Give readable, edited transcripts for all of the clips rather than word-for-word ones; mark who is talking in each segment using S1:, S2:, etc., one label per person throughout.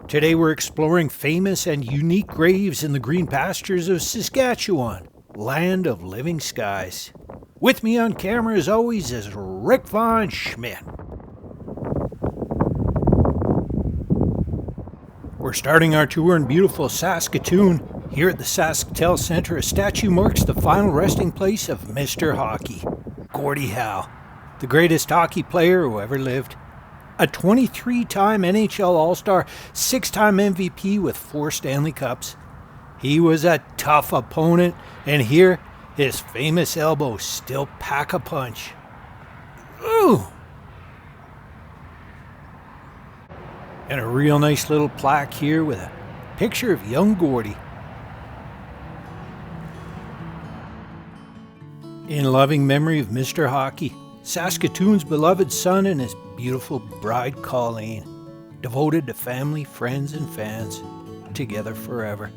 S1: Today we're exploring famous and unique graves in the green pastures of Saskatchewan, land of living skies. With me on camera as always is Rick Von Schmidt. We're starting our tour in beautiful Saskatoon. Here at the Sasktel Centre, a statue marks the final resting place of Mr. Hockey, Gordie Howe, the greatest hockey player who ever lived. A 23-time NHL All-Star, 6-time MVP with 4 Stanley Cups. He was a tough opponent, and here, his famous elbows still pack a punch. Ooh! And a real nice little plaque here with a picture of young Gordie. In loving memory of Mr. Hockey, Saskatoon's beloved son and his beautiful bride Colleen, devoted to family, friends, and fans, together forever.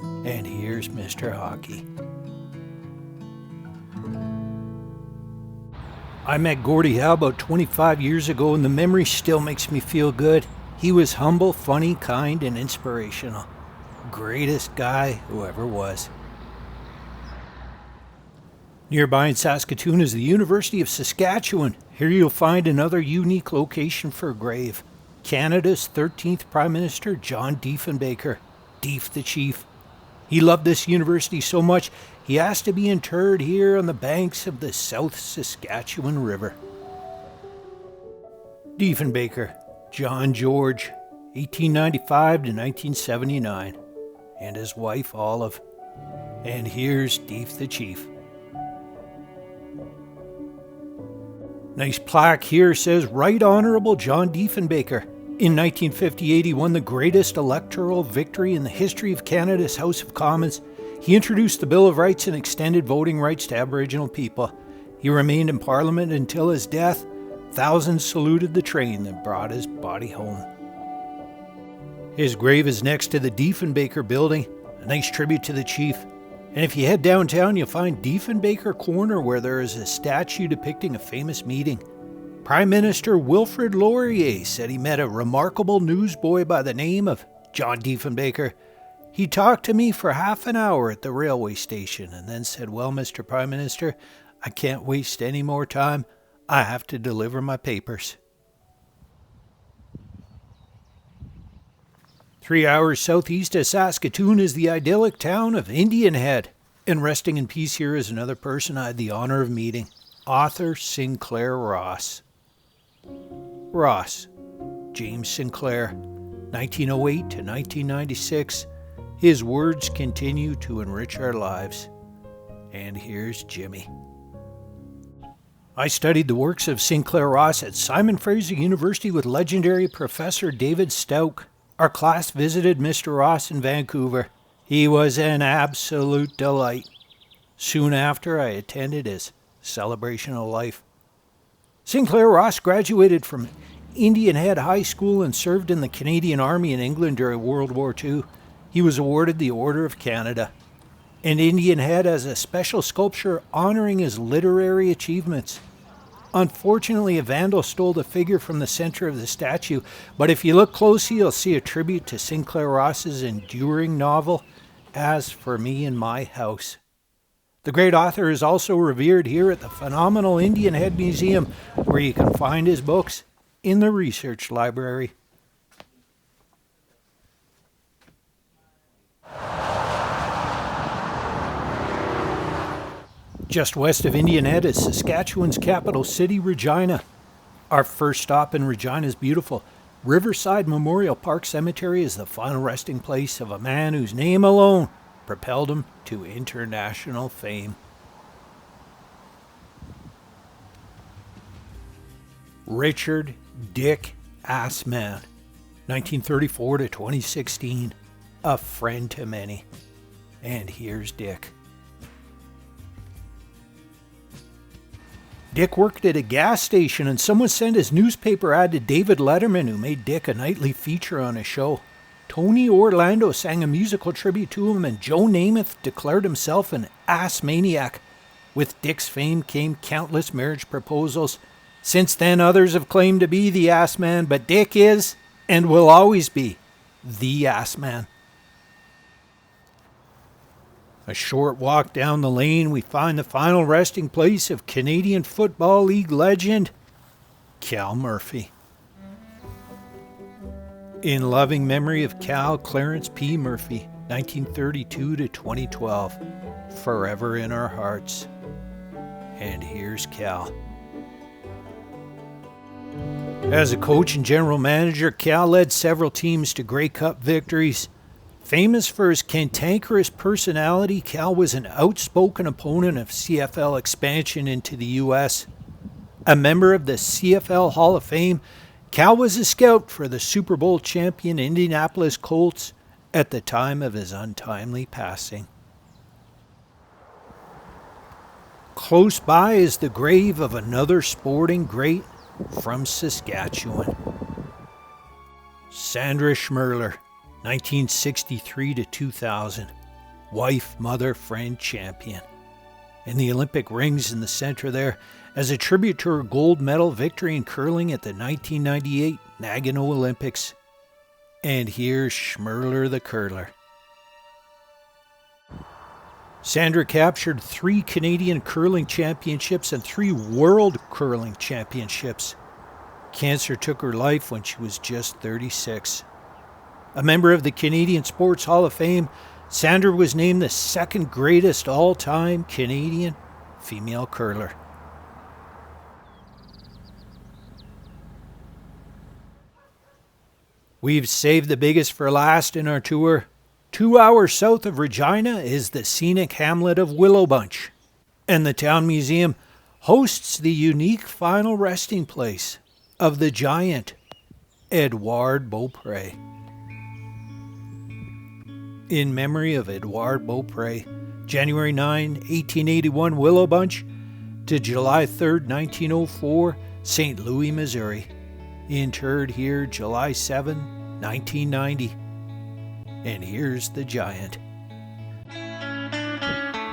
S1: And here's Mr. Hockey. I met Gordie Howe about 25 years ago, and the memory still makes me feel good. He was humble, funny, kind, and inspirational. Greatest guy who ever was. Nearby in Saskatoon is the University of Saskatchewan. Here you'll find another unique location for a grave. Canada's 13th Prime Minister, John Diefenbaker, Dief the Chief. He loved this university so much, he asked to be interred here on the banks of the South Saskatchewan River. Diefenbaker, John George, 1895 to 1979, and his wife Olive. And here's Dief the Chief. Nice plaque here says, Right Honourable John Diefenbaker. In 1958, he won the greatest electoral victory in the history of Canada's House of Commons. He introduced the Bill of Rights and extended voting rights to Aboriginal people. He remained in Parliament until his death. Thousands saluted the train that brought his body home. His grave is next to the Diefenbaker building, a nice tribute to the chief. And if you head downtown, you'll find Diefenbaker Corner, where there is a statue depicting a famous meeting. Prime Minister Wilfrid Laurier said he met a remarkable newsboy by the name of John Diefenbaker. He talked to me for half an hour at the railway station and then said, Well, Mr. Prime Minister, I can't waste any more time. I have to deliver my papers. 3 hours southeast of Saskatoon is the idyllic town of Indian Head. And resting in peace here is another person I had the honor of meeting, author Sinclair Ross. Ross, James Sinclair, 1908 to 1996. His words continue to enrich our lives. And here's Jimmy. I studied the works of Sinclair Ross at Simon Fraser University with legendary Professor David Stauch. Our class visited Mr. Ross in Vancouver. He was an absolute delight. Soon after, I attended his celebration of life. Sinclair Ross graduated from Indian Head High School and served in the Canadian Army in England during World War II. He was awarded the Order of Canada. And Indian Head has a special sculpture honoring his literary achievements. Unfortunately, a vandal stole the figure from the center of the statue, but if you look closely, you'll see a tribute to Sinclair Ross's enduring novel, As for Me in My House. The great author is also revered here at the phenomenal Indian Head Museum, where you can find his books in the research library. Just west of Indian Head is Saskatchewan's capital city, Regina. Our first stop in Regina's beautiful Riverside Memorial Park Cemetery is the final resting place of a man whose name alone propelled him to international fame. Richard Dick Assman, 1934 to 2016, a friend to many. And here's Dick. Dick worked at a gas station, and someone sent his newspaper ad to David Letterman, who made Dick a nightly feature on his show. Tony Orlando sang a musical tribute to him, and Joe Namath declared himself an ass maniac. With Dick's fame came countless marriage proposals. Since then, others have claimed to be the ass man, but Dick is, and will always be, the Assman. A short walk down the lane, we find the final resting place of Canadian Football League legend, Cal Murphy. In loving memory of Cal Clarence P. Murphy, 1932 to 2012, forever in our hearts. And here's Cal. As a coach and general manager, Cal led several teams to Grey Cup victories. Famous for his cantankerous personality, Cal was an outspoken opponent of CFL expansion into the U.S. A member of the CFL Hall of Fame, Cal was a scout for the Super Bowl champion Indianapolis Colts at the time of his untimely passing. Close by is the grave of another sporting great from Saskatchewan. Sandra Schmirler, 1963 to 2000, wife, mother, friend, champion. And the Olympic rings in the center there as a tribute to her gold medal victory in curling at the 1998 Nagano Olympics. And here's Schmirler the Curler. Sandra captured 3 Canadian curling championships and 3 world curling championships. Cancer took her life when she was just 36. A member of the Canadian Sports Hall of Fame, Sandra was named the 2nd greatest all-time Canadian female curler. We've saved the biggest for last in our tour. 2 hours south of Regina is the scenic hamlet of Willow Bunch, and the town museum hosts the unique final resting place of the Giant Edouard Beaupre. In memory of Edouard Beaupre, January 9, 1881, Willow Bunch, to July 3, 1904, St. Louis, Missouri. Interred here July 7, 1990. And here's the Giant.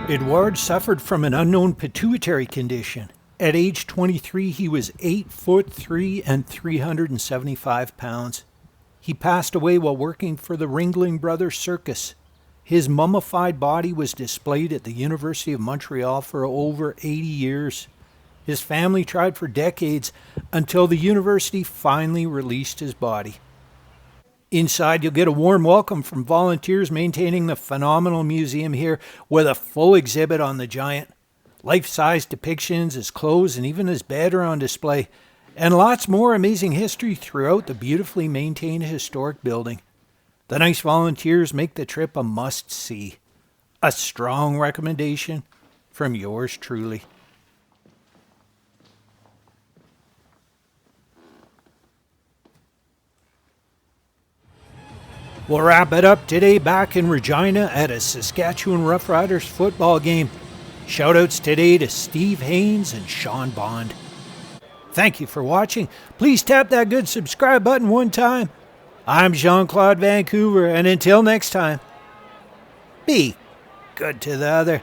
S1: Edouard suffered from an unknown pituitary condition. At age 23, he was 8'3" and 375 pounds. He passed away while working for the Ringling Brothers Circus. His mummified body was displayed at the University of Montreal for over 80 years. His family tried for decades until the university finally released his body. Inside, you'll get a warm welcome from volunteers maintaining the phenomenal museum here with a full exhibit on the Giant. Life-size depictions, his clothes, and even his bed are on display. And lots more amazing history throughout the beautifully maintained historic building. The nice volunteers make the trip a must-see. A strong recommendation from yours truly. We'll wrap it up today back in Regina at a Saskatchewan Roughriders football game. Shoutouts today to Steve Haynes and Sean Bond. Thank you for watching. Please tap that good subscribe button one time. I'm Jean-Claude Van Couver, and until next time, be good to the other.